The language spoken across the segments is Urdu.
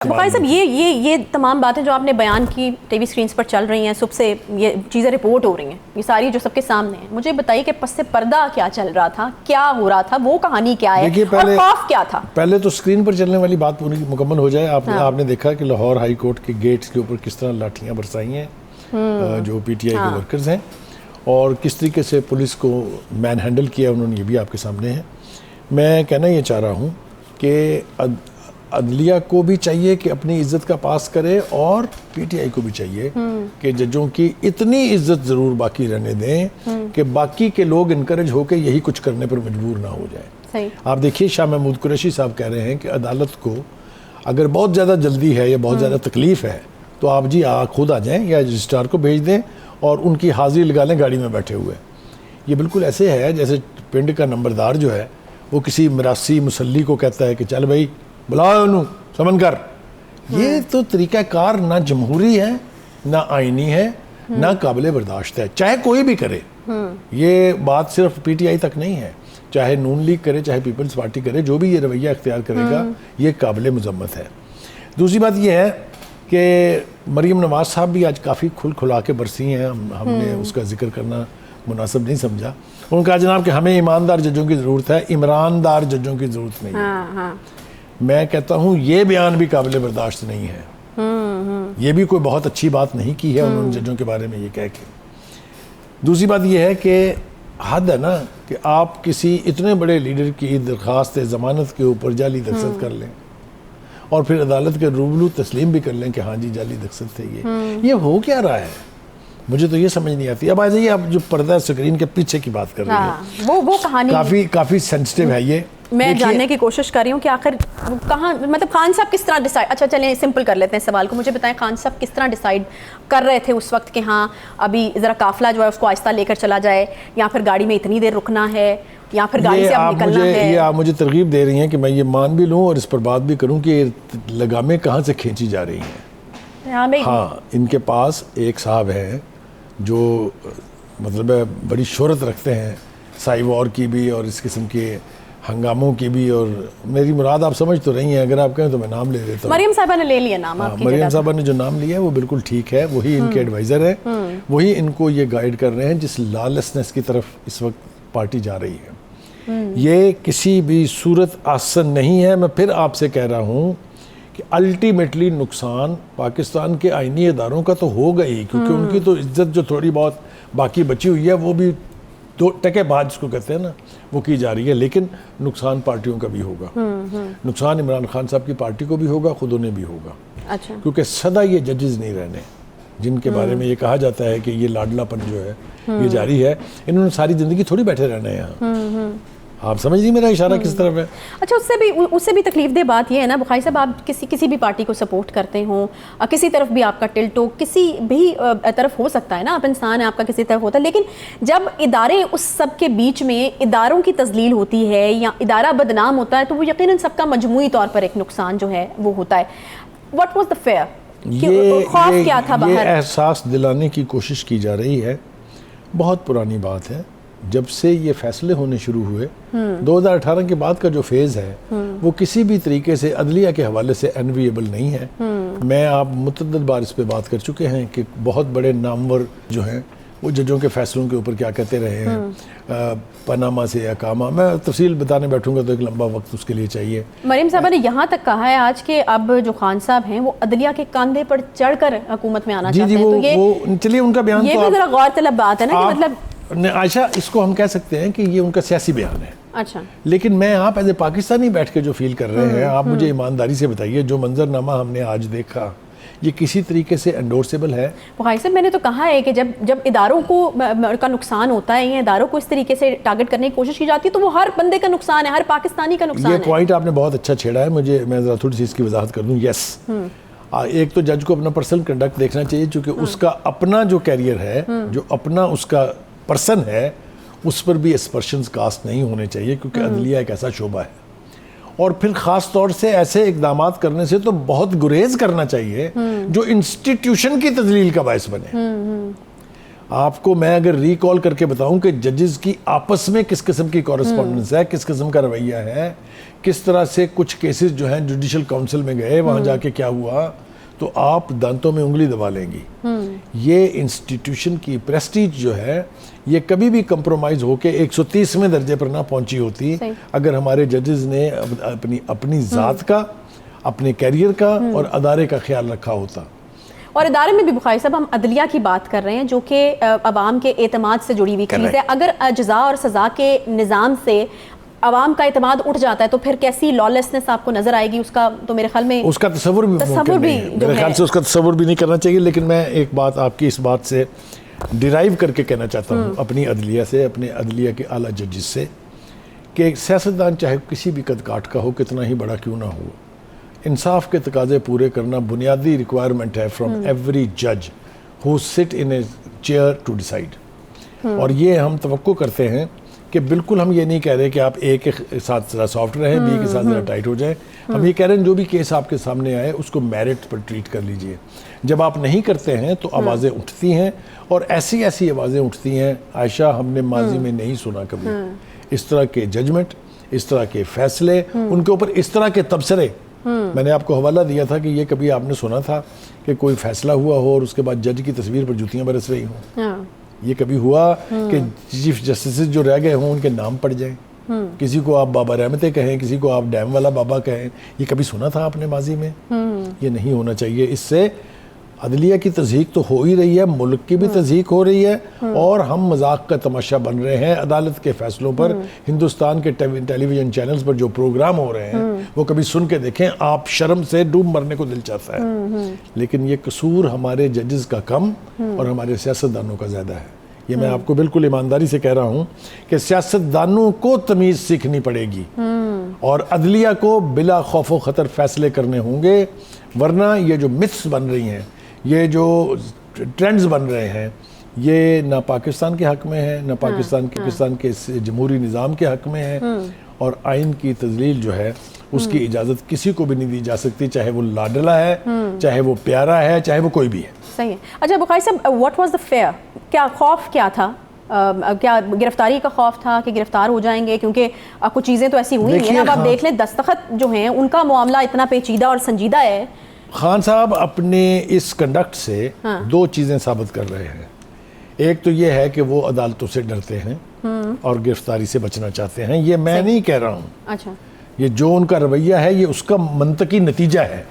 بخاری صاحب یہ تمام باتیں جو آپ نے بیان کی ٹی وی سکرینز پر چل رہی ہیں، صبح سے یہ چیزیں رپورٹ ہو رہی ہیں، یہ ساری جو سب کے سامنے ہیں، مجھے بتائیے کہ پس سے پردہ کیا چل رہا تھا، کیا ہو رہا تھا، وہ کہانی کیا ہے اور خوف کیا تھا؟ پہلے تو سکرین پر چلنے والی بات پوری مکمل ہو جائے. آپ نے دیکھا کہ لاہور ہائی کورٹ کے گیٹس کے اوپر کس طرح لاٹھیاں برسائی ہیں جو پی ٹی آئی کے ورکرز ہیں، اور کس طریقے سے پولیس کو مین ہینڈل کیا انہوں نے، یہ بھی آپ کے سامنے ہے. میں کہنا یہ چاہ رہا ہوں کہ عدلیہ کو بھی چاہیے کہ اپنی عزت کا پاس کرے، اور پی ٹی آئی کو بھی چاہیے کہ ججوں کی اتنی عزت ضرور باقی رہنے دیں کہ باقی کے لوگ انکریج ہو کے یہی کچھ کرنے پر مجبور نہ ہو جائیں. آپ دیکھیے شاہ محمود قریشی صاحب کہہ رہے ہیں کہ عدالت کو اگر بہت زیادہ جلدی ہے یا بہت زیادہ تکلیف ہے تو آپ خود آ جائیں یا رجسٹرار کو بھیج دیں اور ان کی حاضری لگا لیں گاڑی میں بیٹھے ہوئے. یہ بالکل ایسے ہے جیسے پنڈ کا نمبردار جو ہے وہ کسی مراسی مسلی کو کہتا ہے کہ چل بھائی بلاؤ انہوں سمن کر. یہ تو طریقہ کار نہ جمہوری ہے، نہ آئینی ہے، نہ قابل برداشت ہے، چاہے کوئی بھی کرے. یہ بات صرف پی ٹی آئی تک نہیں ہے، چاہے نون لیگ کرے، چاہے پیپلز پارٹی کرے، جو بھی یہ رویہ اختیار کرے گا یہ قابل مذمت ہے. دوسری بات یہ ہے کہ مریم نواز صاحب بھی آج کافی کھلا کے برسی ہیں، ہم نے اس کا ذکر کرنا مناسب نہیں سمجھا. ان کا جناب کہ ہمیں ایماندار ججوں کی ضرورت ہے، عمراندار ججوں کی ضرورت نہیں ہے. میں کہتا ہوں یہ بیان بھی قابل برداشت نہیں ہے. یہ بھی کوئی بہت اچھی بات نہیں کی ہے انہوں نے ججوں کے بارے میں یہ کہہ کے. دوسری بات یہ ہے کہ حد ہے نا کہ آپ کسی اتنے بڑے لیڈر کی درخواست ضمانت کے اوپر جعلی دستخط کر لیں اور پھر عدالت کے روبرو تسلیم بھی کر لیں کہ ہاں جی جعلی دستخط تھے. یہ ہو کیا رہا ہے؟ مجھے تو یہ سمجھ نہیں آتی. اب آ جائیے آپ جو پردہ سکرین کے پیچھے کی بات کر رہے ہیں، وہ کہانی کافی سینسٹیو ہے. یہ میں جاننے کی کوشش کر رہی ہوں کہ آخر کہاں، مطلب خان صاحب کس طرح ڈیسائیڈ، اچھا چلیں سمپل کر لیتے ہیں سوال کو. مجھے بتائیں خان صاحب کس طرح ڈیسائیڈ کر رہے تھے اس وقت کہ ہاں ابھی ذرا قافلہ جو ہے اس کو آہستہ لے کر چلا جائے، یا پھر گاڑی میں اتنی دیر رکنا ہے، یا پھر گاڑی سے اب نکلنا ہے؟ یہ آپ مجھے ترغیب دے رہی ہیں کہ میں یہ مان بھی لوں اور اس پر بات بھی کروں کہ لگامیں کہاں سے کھینچی جا رہی ہیں. ہاں ان کے پاس ایک صاحب ہیں جو مطلب بڑی شہرت رکھتے ہیں سائی وار کی بھی اور اس قسم کے ہنگاموں کی بھی، اور میری مراد آپ سمجھ تو رہی ہیں، اگر آپ کہیں تو میں نام لے دیتا ہوں. مریم صاحبہ نے لے لیا نام آپ کی جگہ. مریم صاحبہ نے جو نام لیا ہے وہ بالکل ٹھیک ہے، وہی ان کے ایڈوائزر ہے، وہی ان کو یہ گائیڈ کر رہے ہیں جس لالسنس کی طرف اس وقت پارٹی جا رہی ہے. یہ کسی بھی صورت آسن نہیں ہے. میں پھر آپ سے کہہ رہا ہوں کہ الٹیمیٹلی نقصان پاکستان کے آئینی اداروں کا تو ہوگا ہی، کیونکہ ان کی تو عزت جو تھوڑی بہت باقی بچی ہوئی ہے وہ بھی دو ٹکے بعد جس کو کہتے ہیں نا وہ کی جا رہی ہے. لیکن نقصان پارٹیوں کا بھی ہوگا، نقصان عمران خان صاحب کی پارٹی کو بھی ہوگا، خود انہیں بھی ہوگا. کیونکہ سدا یہ ججز نہیں رہنے جن کے بارے میں یہ کہا جاتا ہے کہ یہ لاڈلا پن جو ہے یہ جاری ہے، انہوں نے ساری زندگی تھوڑی بیٹھے رہنا ہے یہاں. آپ سمجھ نہیں میرا اشارہ کس طرف ہے؟ اچھا اس سے بھی تکلیف دہ بات یہ ہے نا بخاری صاحب، آپ کسی بھی پارٹی کو سپورٹ کرتے ہوں، کسی طرف بھی آپ کا ٹلٹ ہو، کسی بھی طرف ہو سکتا ہے نا، آپ انسان ہیں، آپ کا کسی طرف ہوتا ہے، لیکن جب ادارے اس سب کے بیچ میں اداروں کی تذلیل ہوتی ہے یا ادارہ بدنام ہوتا ہے تو وہ یقیناً سب کا مجموعی طور پر ایک نقصان جو ہے وہ ہوتا ہے. What was the fear? خوف کیا تھا باہر؟ یہ احساس دلانے کی کوشش کی جا رہی ہے. بہت پرانی بات ہے، جب سے یہ فیصلے ہونے شروع ہوئے 2018 کے بعد کا جو فیز ہے وہ کسی بھی طریقے سے عدلیہ کے حوالے سے انویبل نہیں ہے. میں آپ متعدد بار اس پہ بات کر چکے ہیں کہ بہت بڑے نامور جو ہیں وہ ججوں کے فیصلوں کے اوپر کیا کہتے رہے ہیں، پاناما سے اقامہ. میں تفصیل بتانے بیٹھوں گا تو ایک لمبا وقت اس کے لیے چاہیے. مریم صاحبہ نے یہاں تک کہا ہے آج کہ اب جو خان صاحب ہیں وہ عدلیہ کے کاندھے پر چڑھ کر حکومت میں آنا چاہتے ہیں. وہ چلیے ان کا بیان یہ بھی ذرا غور طلب بات ہے نا کہ مطلب عائشہ اس کو ہم کہہ سکتے ہیں کہ یہ ان کا سیاسی بیان ہے. اچھا، لیکن میں آپ ایز اے پاکستانی بیٹھ کے جو فیل کر رہے ہیں، آپ مجھے ایمانداری سے بتائیے جو منظرنامہ ہم نے آج دیکھا یہ کسی طریقے سے انڈورسیبل ہے؟ بخاری صاحب میں نے تو کہا ہے کہ جب اداروں کو کا نقصان ہوتا ہے یا اداروں کو اس طریقے سے ٹارگٹ کرنے کی کوشش کی جاتی ہے تو وہ ہر بندے کا نقصان ہے، ہر پاکستانی کا نقصان ہے. یہ پوائنٹ آپ نے بہت اچھا چھیڑا ہے. میں ذرا تھوڑی سی اس کی وضاحت کر دوں. یس، ایک تو جج کو اپنا پرسنل کنڈکٹ دیکھنا چاہیے، چونکہ اس کا اپنا جو کیریئر ہے، جو اپنا اس کا پرسن ہے، اس پر بھی اسپرشنز کاسٹ نہیں ہونے چاہیے، کیونکہ عدلیہ ایک ایسا شعبہ ہے. اور پھر خاص طور سے ایسے اقدامات کرنے سے تو بہت گریز کرنا چاہیے جو انسٹیٹیوشن کی تذلیل کا باعث بنے. آپ کو میں اگر ریکال کر کے بتاؤں کہ ججز کی آپس میں کس قسم کی کورسپونڈنس ہے، کس قسم کا رویہ ہے، کس طرح سے کچھ کیسز جو ہیں جوڈیشل کاؤنسل میں گئے، وہاں جا کے کیا ہوا، تو آپ دانتوں میں انگلی دبا لیں گی۔ یہ انسٹیٹیوشن کی پریسٹیج جو ہے یہ کبھی بھی کمپرومائز ہو کے 130ویں درجے پر نہ پہنچی ہوتی اگر ہمارے ججز نے اپنی ذات کا، اپنے کیریئر کا اور ادارے کا خیال رکھا ہوتا۔ اور ادارے میں بھی بخاری صاحب ہم عدلیہ کی بات کر رہے ہیں جو کہ عوام کے اعتماد سے جڑی ہوئی چیز ہے، اگر جزا اور سزا کے نظام سے عوام کا اعتماد اٹھ جاتا ہے تو پھر کیسی لالسنس آپ کو نظر آئے گی، اس کا تو میرے خیال میں اس کا تصور بھی ممکن نہیں ہے، میرے خیال سے اس کا تصور بھی نہیں کرنا چاہیے۔ لیکن میں ایک بات آپ کی اس بات سے ڈیرائیو کر کے کہنا چاہتا ہوں اپنی عدلیہ سے، اپنے عدلیہ کے اعلیٰ ججز سے، کہ ایک سیاستدان چاہے کسی بھی قد کاٹ کا ہو، کتنا ہی بڑا کیوں نہ ہو، انصاف کے تقاضے پورے کرنا بنیادی ریکوائرمنٹ ہے فرام ایوری جج ہو سٹ ان اے چیئر ٹو ڈیسائیڈ۔ اور یہ ہم توقع کرتے ہیں کہ بالکل ہم یہ نہیں کہہ رہے کہ آپ اے کے ساتھ ذرا سافٹ رہیں، بی کے ساتھ ذرا ٹائٹ ہو جائیں، ہم یہ کہہ رہے ہیں جو بھی کیس آپ کے سامنے آئے اس کو میرٹ پر ٹریٹ کر لیجئے۔ جب آپ نہیں کرتے ہیں تو آوازیں اٹھتی ہیں، اور ایسی ایسی آوازیں اٹھتی ہیں عائشہ ہم نے ماضی میں نہیں سنا کبھی، اس طرح کے ججمنٹ، اس طرح کے فیصلے، ان کے اوپر اس طرح کے تبصرے۔ میں نے آپ کو حوالہ دیا تھا کہ یہ کبھی آپ نے سنا تھا کہ کوئی فیصلہ ہوا ہو اور اس کے بعد جج کی تصویر پر جوتیاں برس رہی ہوں؟ یہ کبھی ہوا کہ چیف جسٹسز جو رہ گئے ہوں ان کے نام پڑ جائیں؟ کسی کو آپ بابا رحمتیں کہیں، کسی کو آپ ڈیم والا بابا کہیں، یہ کبھی سنا تھا آپ نے ماضی میں؟ یہ نہیں ہونا چاہیے۔ اس سے عدلیہ کی تضحیک تو ہو ہی رہی ہے، ملک کی بھی تضحیک ہو رہی ہے، اور ہم مذاق کا تماشا بن رہے ہیں عدالت کے فیصلوں پر۔ ہندوستان کے ٹیلی ویژن چینلز پر جو پروگرام ہو رہے ہیں وہ کبھی سن کے دیکھیں، آپ شرم سے ڈوب مرنے کو دل چاہتا ہے۔ لیکن یہ قصور ہمارے ججز کا کم اور ہمارے سیاستدانوں کا زیادہ ہے۔ یہ میں آپ کو بالکل ایمانداری سے کہہ رہا ہوں کہ سیاستدانوں کو تمیز سیکھنی پڑے گی اور عدلیہ کو بلا خوف و خطر فیصلے کرنے ہوں گے، ورنہ یہ جو متس بن رہی ہیں، یہ جو ٹرینڈز بن رہے ہیں، یہ نہ پاکستان کے حق میں ہے، نہ پاکستان کے جمہوری نظام کے حق میں ہے، اور آئین کی تذلیل جو ہے اس کی اجازت کسی کو بھی نہیں دی جا سکتی، چاہے وہ لاڈلا ہے، چاہے وہ پیارا ہے، چاہے وہ کوئی بھی ہے۔ صحیح ہے۔ اچھا بخاری صاحب، واٹ واز دا فیئر؟ کیا خوف کیا تھا؟ کیا گرفتاری کا خوف تھا کہ گرفتار ہو جائیں گے؟ کیونکہ کچھ چیزیں تو ایسی ہوئی ہیں، اب آپ دیکھ لیں دستخط جو ہیں ان کا معاملہ اتنا پیچیدہ اور سنجیدہ ہے۔ خان صاحب اپنے اس کنڈکٹ سے دو چیزیں ثابت کر رہے ہیں۔ ایک تو یہ ہے کہ وہ عدالتوں سے ڈرتے ہیں اور گرفتاری سے بچنا چاہتے ہیں، یہ میں نہیں کہہ رہا ہوں، اچھا، یہ جو ان کا رویہ ہے یہ اس کا منطقی نتیجہ ہے۔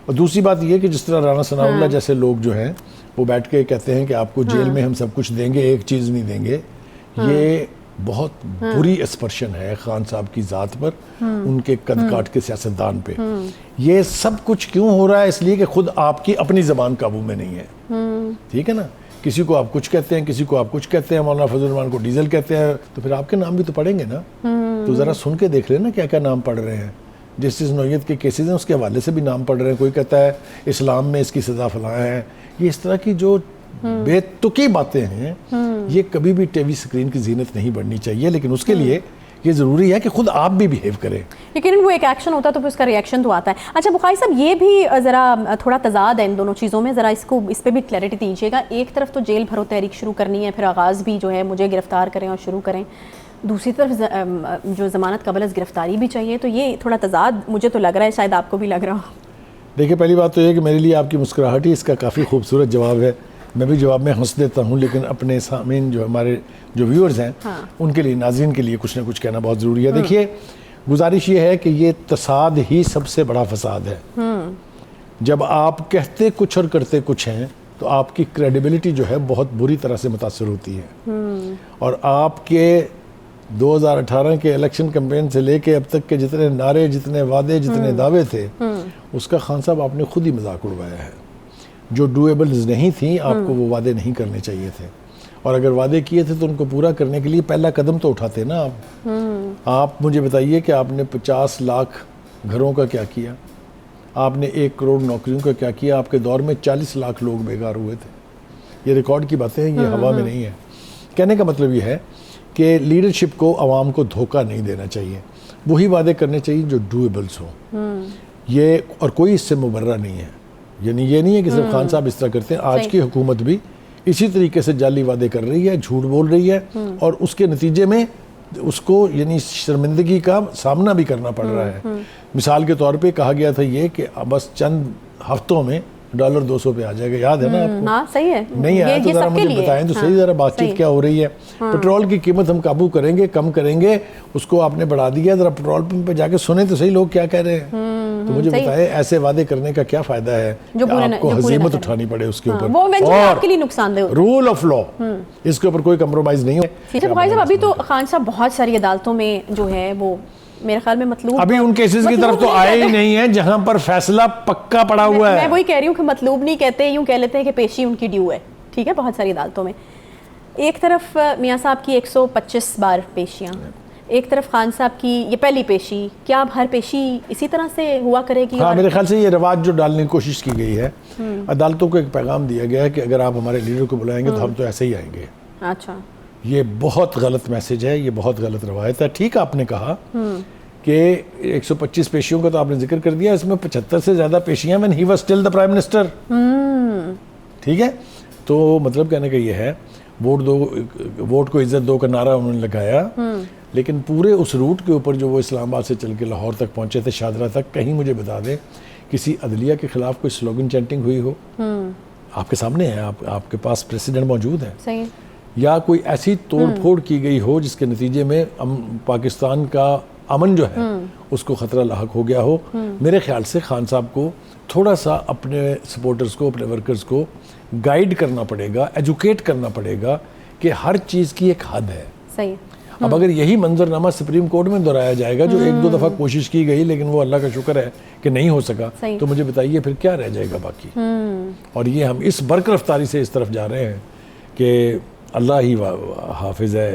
اور دوسری بات یہ کہ جس طرح رانا ثناء اللہ جیسے لوگ جو ہیں وہ بیٹھ کے کہتے ہیں کہ آپ کو جیل میں ہم سب کچھ دیں گے، ایک چیز نہیں دیں گے، یہ بہت بری اسپرشن ہے خان صاحب کی ذات پر، ان کے قد کاٹ کے سیاستدان پہ۔ یہ سب کچھ کیوں ہو رہا ہے؟ اس لیے کہ خود آپ کی اپنی زبان قابو میں نہیں ہے، ٹھیک ہے نا؟ کسی کو آپ کچھ کہتے ہیں، کسی کو آپ کچھ کہتے ہیں، مولانا فضل الرحمان کو ڈیزل کہتے ہیں، تو پھر آپ کے نام بھی تو پڑیں گے نا۔ تو ذرا سن کے دیکھ لیں نا کیا کیا نام پڑھ رہے ہیں، جس نوعیت کے کیسز ہیں اس کے حوالے سے بھی نام پڑھ رہے ہیں۔ کوئی کہتا ہے اسلام میں اس کی سزا فلاں ہے۔ یہ اس طرح کی جو بے تکی باتیں ہیں یہ کبھی بھی ٹی وی سکرین کی زینت نہیں بڑھنی چاہیے، لیکن اس کے لیے یہ ضروری ہے کہ خود آپ بھی بیہیو کریں، لیکن وہ ایک ایکشن ہوتا ہے تو پھر اس کا ریئیکشن تو آتا ہے۔ اچھا بخاری صاحب، یہ بھی ذرا تھوڑا تضاد ہے ان دونوں چیزوں میں، ذرا اس پہ بھی کلیئرٹی دیجیے گا۔ ایک طرف تو جیل بھرو تحریک شروع کرنی ہے، پھر آغاز بھی جو ہے مجھے گرفتار کریں اور شروع کریں، دوسری طرف جو ضمانت قبل از گرفتاری بھی چاہیے، تو یہ تھوڑا تضاد مجھے تو لگ رہا ہے، شاید آپ کو بھی لگ رہا ہو۔ دیکھیں پہلی بات تو یہ کہ میرے لیے آپ کی مسکراہٹ ہی اس کا کافی خوبصورت جواب ہے، میں بھی جواب میں ہنس دیتا ہوں، لیکن اپنے سامعین جو ہمارے جو ویورز ہیں ان کے لیے، ناظرین کے لیے کچھ نہ کچھ کہنا بہت ضروری ہے۔ دیکھیے گزارش یہ ہے کہ یہ تصاد ہی سب سے بڑا فساد ہے۔ جب آپ کہتے کچھ اور کرتے کچھ ہیں تو آپ کی کریڈیبلٹی جو ہے بہت بری طرح سے متاثر ہوتی ہے، اور آپ کے 2018 کے الیکشن کیمپین سے لے کے اب تک کے جتنے نعرے، جتنے وعدے، جتنے دعوے تھے، اس کا خان صاحب آپ نے خود ہی مذاق اڑوایا ہے۔ جو ڈویبلز نہیں تھیں آپ کو وہ وعدے نہیں کرنے چاہیے تھے، اور اگر وعدے کیے تھے تو ان کو پورا کرنے کے لیے پہلا قدم تو اٹھاتے نا آپ۔ مجھے بتائیے کہ آپ نے 50 لاکھ گھروں کا کیا کیا، آپ نے 1 کروڑ نوکریوں کا کیا کیا، آپ کے دور میں 40 لاکھ لوگ بیکار ہوئے تھے۔ یہ ریکارڈ کی باتیں ہیں، یہ ہوا میں نہیں ہے۔ کہنے کا مطلب یہ ہے کہ لیڈرشپ کو عوام کو دھوکہ نہیں دینا چاہیے، وہی وعدے کرنے چاہیے جو ڈویبلز ہوں، یہ اور کوئی اس سے مبرہ نہیں ہے۔ یعنی یہ نہیں ہے کہ صرف خان صاحب اس طرح کرتے ہیں، آج کی حکومت بھی اسی طریقے سے جعلی وعدے کر رہی ہے, جھوٹ بول رہی ہے, اور اس کے نتیجے میں اس کو یعنی شرمندگی کا سامنا بھی کرنا پڑ رہا ہے. مثال کے طور پہ کہا گیا تھا یہ کہ بس چند ہفتوں میں $200 200 پہ آ جائے گا, یاد ہے نا آپ کو؟ ہاں صحیح ہے, نہیں آیا تو ذرا مجھے بتائیں تو صحیح, ذرا بات چیت کیا ہو رہی ہے. پیٹرول کی قیمت ہم قابو کریں گے, کم کریں گے, اس کو آپ نے بڑھا دیا, ذرا پیٹرول پمپ پہ جا کے سنیں تو صحیح لوگ کیا کہہ رہے ہیں. تو مجھے بتائیں ایسے وعدے کرنے کا کیا فائدہ ہے کہ آپ کو ہزیمت اٹھانی پڑے اس کے اوپر, اور رول آف لا اس کے اوپر کوئی کمپرومائز نہیں ہے. بخاری صاحب ابھی تو خان صاحب بہت ساری عدالتوں میں جو ہے وہ میرے خیال میں مطلوب, ابھی ان کیسز کی طرف تو آئے ہی نہیں ہیں جہاں پر فیصلہ پکا پڑا ہوا ہے. میں وہی کہہ رہی ہوں کہ مطلوب نہیں کہتے, یوں کہہ لیتے ہیں کہ پیشی ان کی ڈیو ہے. ٹھیک ہے, بہت ساری عدالتوں میں ایک طرف میاں صاحب کی 125 بار پیشیاں, ایک طرف خان صاحب کی یہ پہلی پیشی. کیا اب ہر پیشی اسی طرح سے ہوا کرے گی؟ ہاں, میرے خیال سے یہ رواج جو ڈالنے کی کوشش کی گئی ہے, عدالتوں کو ایک پیغام دیا گیا ہے کہ اگر آپ ہمارے لیڈر کو بلائیں گے تو ہم تو ایسے ہی آئیں گے. اچھا, یہ بہت غلط میسج ہے, یہ بہت غلط روایت ہے. ٹھیک آپ نے کہا کہ 125 پیشیوں کا تو آپ نے ذکر کر دیا, اس میں 75 سے زیادہ پیشیاں when he was still the prime minister. ٹھیک ہے, تو مطلب کہنے کا یہ ہے ووٹ دو, ووٹ کو عزت دو کا نعرہ انہوں نے لگایا, لیکن پورے اس روٹ کے اوپر جو وہ اسلام آباد سے چل کے لاہور تک پہنچے تھے, شاہدرہ تک, کہیں مجھے بتا دیں کسی عدلیہ کے خلاف کوئی سلوگن چینٹنگ ہوئی ہو؟ آپ کے سامنے ہے, آپ کے پاس پریسیڈنٹ موجود ہے. صحیح. یا کوئی ایسی توڑ پھوڑ کی گئی ہو جس کے نتیجے میں پاکستان کا امن جو ہے اس کو خطرہ لاحق ہو گیا ہو؟ میرے خیال سے خان صاحب کو تھوڑا سا اپنے سپورٹرز کو, اپنے ورکرز کو گائیڈ کرنا پڑے گا, ایجوکیٹ کرنا پڑے گا کہ ہر چیز کی ایک حد ہے. صحیح. اب اگر یہی منظرنامہ سپریم کورٹ میں دہرایا جائے گا, جو 1-2 دفعہ کوشش کی گئی لیکن وہ اللہ کا شکر ہے کہ نہیں ہو سکا, تو مجھے بتائیے پھر کیا رہ جائے گا باقی. اور یہ ہم اس برق رفتاری سے اس طرف جا رہے ہیں کہ اللہ ہی حافظ ہے.